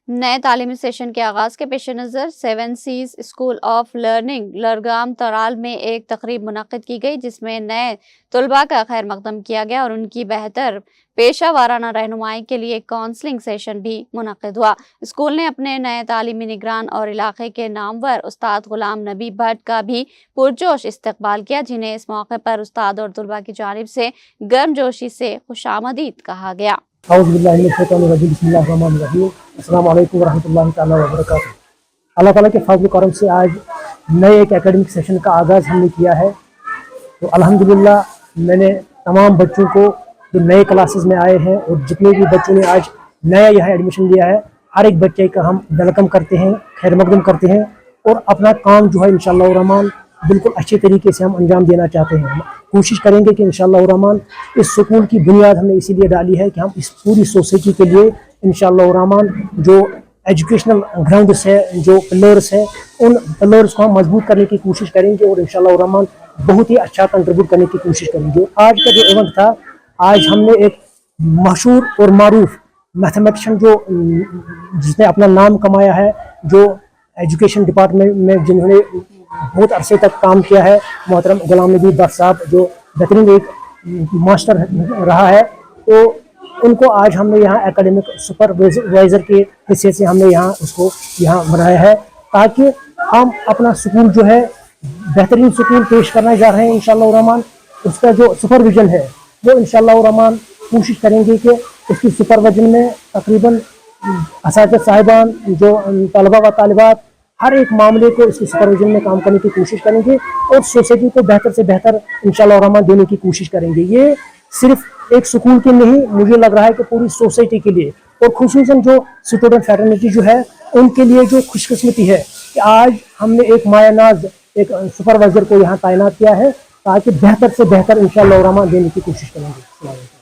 نئے تعلیمی سیشن کے آغاز کے پیش نظر 7 seas school of learning Lurgam Tral میں ایک تقریب منعقد کی گئی، جس میں نئے طلباء کا خیر مقدم کیا گیا اور ان کی بہتر پیشہ وارانہ رہنمائی کے لیے ایک کونسلنگ سیشن بھی منعقد ہوا۔ اسکول نے اپنے نئے تعلیمی نگران اور علاقے کے نامور استاد غلام نبی بھٹ کا بھی پرجوش استقبال کیا، جنہیں اس موقع پر استاد اور طلباء کی جانب سے گرم جوشی سے خوش آمدید کہا گیا۔ اعوذ باللہ من الشیطان الرجیم، بسم اللہ الرحمن الرحیم۔ السلام علیکم ورحمۃ اللہ تعالیٰ وبرکاتہ۔ اللہ تعالیٰ کے فضل و کرم سے آج نئے ایک اکیڈمک سیشن کا آغاز ہم نے کیا ہے، تو الحمدللہ میں نے تمام بچوں کو جو نئے کلاسز میں آئے ہیں اور جتنے بھی بچوں نے آج نیا یہاں ایڈمیشن لیا ہے، ہر ایک بچے کا ہم ویلکم کرتے ہیں، خیر مقدم کرتے ہیں اور اپنا کام جو ہے انشاءاللہ الرحمن بالکل اچھے طریقے سے ہم انجام دینا چاہتے ہیں۔ کوشش کریں گے کہ انشاءاللہ الرحمن اس سکول کی بنیاد ہم نے اسی لیے ڈالی ہے کہ ہم اس پوری سوسائٹی کے لیے انشاءاللہ الرحمن جو ایجوکیشنل گراؤنڈس ہے، جو پلرس ہیں، ان پلرس کو ہم مضبوط کرنے کی کوشش کریں گے اور انشاءاللہ الرحمن بہت ہی اچھا کنٹریبیوٹ کرنے کی کوشش کریں گے۔ آج کا جو ایونٹ تھا، آج ہم نے ایک مشہور اور معروف میتھمیٹیشین جو جس نے اپنا نام کمایا ہے، جو ایجوکیشن ڈپارٹمنٹ میں جنہوں نے بہت عرصے تک کام کیا ہے، محترم غلام نبی بھٹ صاحب، جو بہترین ایک ماسٹر رہا ہے، تو ان کو آج ہم نے یہاں اکیڈمک سپروائزر کے حصے سے ہم نے اس کو یہاں بنایا ہے، تاکہ ہم اپنا سکول جو ہے بہترین سکول پیش کرنے جا رہے ہیں انشاءاللہ الرحمن۔ اس کا جو سپرویژن ہے وہ انشاءاللہ الرحمن کوشش کریں گے کہ اس کی سپرویژن میں تقریباً اساتذہ صاحبان، جو طلباء و طالبات، ہر ایک معاملے کو اس کی سپرویژن میں کام کرنے کی کوشش کریں گے اور سوسائٹی کو بہتر سے بہتر انشاءاللہ الرحمن دینے کی کوشش کریں گے۔ یہ صرف ایک سکول کے نہیں، مجھے لگ رہا ہے کہ پوری سوسائٹی کے لیے، اور خصوصاً جو اسٹوڈنٹ فیٹرنیٹی جو ہے ان کے لیے جو خوش قسمتی ہے کہ آج ہم نے ایک مایہ ناز ایک سپروائزر کو یہاں تعینات کیا ہے، تاکہ بہتر سے بہتر انشاءاللہ الرحمن دینے کی کوشش کریں گے۔